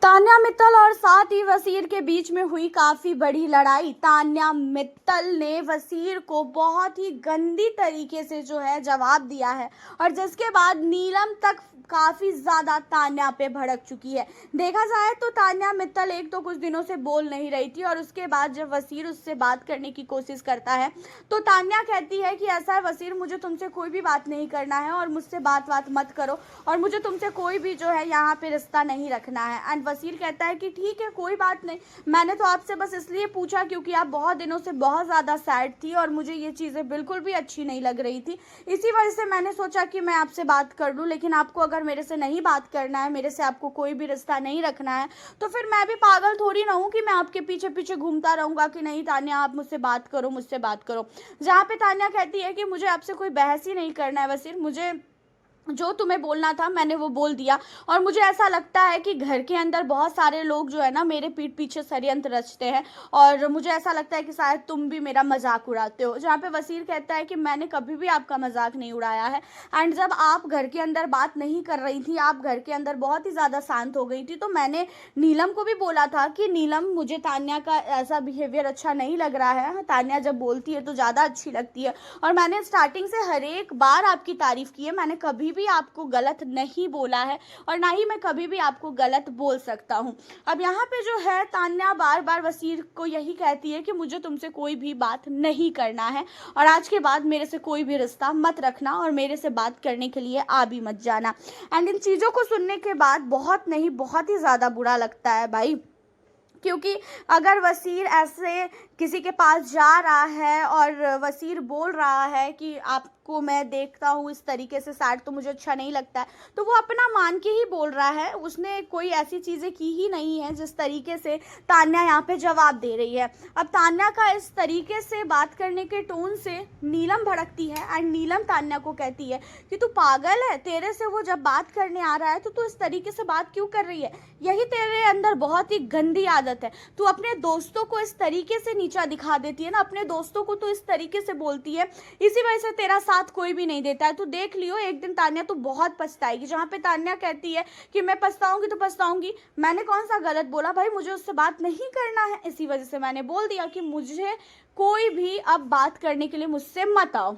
तान्या मित्तल और साथ ही वसीर के बीच में हुई काफी बड़ी लड़ाई। तान्या मित्तल ने वसीर को बहुत ही गंदी तरीके से जो है जवाब दिया है और जिसके बाद नीलम तक काफी ज्यादा तान्या पे भड़क चुकी है। देखा जाए तो तान्या मित्तल एक तो कुछ दिनों से बोल नहीं रही थी और उसके बाद जब वसीर उससे बात करने की कोशिश करता है तो तान्या कहती है कि ऐसा है वसीर, मुझे तुमसे कोई भी बात नहीं करना है और मुझसे बात मत करो और मुझे तुमसे कोई भी जो है यहाँ पे रिश्ता नहीं रखना है। एंड वसीर कहता है कि ठीक है, कोई बात नहीं, मैंने तो आपसे बस इसलिए पूछा क्योंकि आप बहुत दिनों से बहुत ज़्यादा सैड थी और मुझे ये चीज़ें बिल्कुल भी अच्छी नहीं लग रही थी, इसी वजह से मैंने सोचा कि मैं आपसे बात कर लूँ। लेकिन आपको अगर मेरे से नहीं बात करना है, मेरे से आपको कोई भी रिश्ता नहीं रखना है, तो फिर मैं भी पागल थोड़ी ना हूँ कि मैं आपके पीछे पीछे घूमता रहूँगा कि नहीं तान्या आप मुझसे बात करो, मुझसे बात करो। जहाँ पे तान्या कहती है कि मुझे आपसे कोई बहस ही नहीं करना है वसीर, मुझे जो तुम्हें बोलना था मैंने वो बोल दिया और मुझे ऐसा लगता है कि घर के अंदर बहुत सारे लोग जो है ना मेरे पीठ पीछे षड्यंत्र रचते हैं और मुझे ऐसा लगता है कि शायद तुम भी मेरा मजाक उड़ाते हो। जहाँ पे वसीर कहता है कि मैंने कभी भी आपका मजाक नहीं उड़ाया है एंड जब आप घर के अंदर बात नहीं कर रही थी, आप घर के अंदर बहुत ही ज़्यादा शांत हो गई थी, तो मैंने नीलम को भी बोला था कि नीलम मुझे तान्या का ऐसा बिहेवियर अच्छा नहीं लग रहा है, तान्या जब बोलती है तो ज़्यादा अच्छी लगती है और मैंने स्टार्टिंग से हर एक बार आपकी तारीफ़ की है, मैंने कभी भी आपको गलत नहीं बोला है और ना ही मैं कभी भी आपको गलत बोल सकता हूँ। अब यहाँ पे जो है तान्या बार बार वसीर को यही कहती है कि मुझे तुमसे कोई भी बात नहीं करना है और आज के बाद मेरे से कोई भी रिश्ता मत रखना और मेरे से बात करने के लिए आ भी मत जाना। एंड इन चीज़ों को सुनने के बाद बहुत नहीं बहुत ही ज़्यादा बुरा लगता है भाई, क्योंकि अगर वसीर ऐसे किसी के पास जा रहा है और वसीर बोल रहा है कि आपको मैं देखता हूँ इस तरीके से सैड तो मुझे अच्छा नहीं लगता है, तो वो अपना मान के ही बोल रहा है, उसने कोई ऐसी चीज़ें की ही नहीं है जिस तरीके से तान्या यहाँ पे जवाब दे रही है। अब तान्या का इस तरीके से बात करने के टोन से नीलम भड़कती है एंड नीलम तान्या को कहती है कि तू पागल है, तेरे से वो जब बात करने आ रहा है तो तू इस तरीके से बात क्यों कर रही है, यही तेरे अंदर बहुत ही गंदी आदत है, तू अपने दोस्तों को इस तरीके से नीचा दिखा देती है ना, अपने दोस्तों को तू इस तरीके से बोलती है, इसी वजह से तेरा साथ कोई भी नहीं देता है, तू देख लियो एक दिन तान्या तू बहुत पछताएगी। जहाँ पे तान्या कहती है कि मैं पछताऊंगी तो पछताऊंगी, मैंने कौन सा गलत बोला भाई, मुझे उससे बात नहीं करना है, इसी वजह से मैंने बोल दिया कि मुझे कोई भी अब बात करने के लिए मुझसे मत आओ।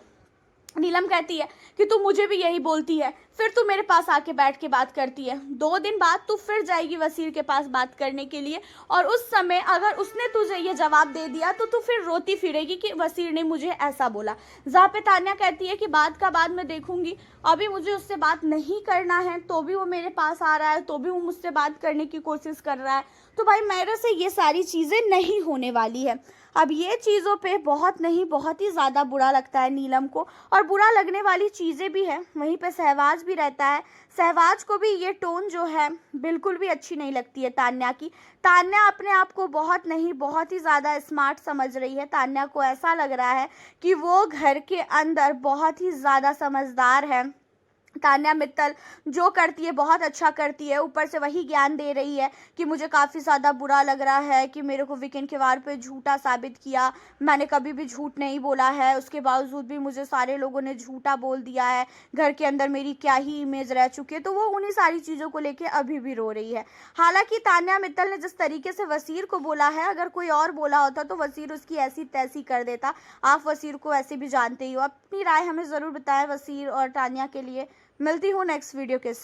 नीलम कहती है कि तू मुझे भी यही बोलती है, फिर तू मेरे पास आके बैठ के बात करती है, 2 दिन बाद तू फिर जाएगी वसीर के पास बात करने के लिए और उस समय अगर उसने तुझे ये जवाब दे दिया तो तू फिर रोती फिरेगी कि वसीर ने मुझे ऐसा बोला। जहाँ पे तान्या कहती है कि बात का बाद मैं देखूंगी, अभी मुझे उससे बात नहीं करना है, तो भी वो मेरे पास आ रहा है, तो भी वो मुझसे बात करने की कोशिश कर रहा है, तो भाई मेरे से ये सारी चीज़ें नहीं होने वाली है। अब ये चीज़ों पे बहुत नहीं बहुत ही ज़्यादा बुरा लगता है नीलम को और बुरा लगने वाली चीज़ें भी है, वहीं पे सहवाज भी रहता है, सहवाज को भी ये टोन जो है बिल्कुल भी अच्छी नहीं लगती है तान्या की। तान्या अपने आप को बहुत नहीं बहुत ही ज़्यादा स्मार्ट समझ रही है, तान्या को ऐसा लग रहा है कि वो घर के अंदर बहुत ही ज़्यादा समझदार है, तान्या मित्तल जो करती है बहुत अच्छा करती है, ऊपर से वही ज्ञान दे रही है कि मुझे काफ़ी ज़्यादा बुरा लग रहा है कि मेरे को वीकेंड के वार पे झूठा साबित किया, मैंने कभी भी झूठ नहीं बोला है, उसके बावजूद भी मुझे सारे लोगों ने झूठा बोल दिया है, घर के अंदर मेरी क्या ही इमेज रह चुकी है, तो वो उन्हीं सारी चीज़ों को लेकर अभी भी रो रही है। हालांकि तान्या मित्तल ने जिस तरीके से वसीर को बोला है, अगर कोई और बोला होता तो वसीर उसकी ऐसी तैसी कर देता, आप वसीर को ऐसे भी जानते ही हो। अपनी राय हमें ज़रूर बताएं वसीर और तान्या के लिए। मिलती हूँ नेक्स्ट वीडियो के साथ।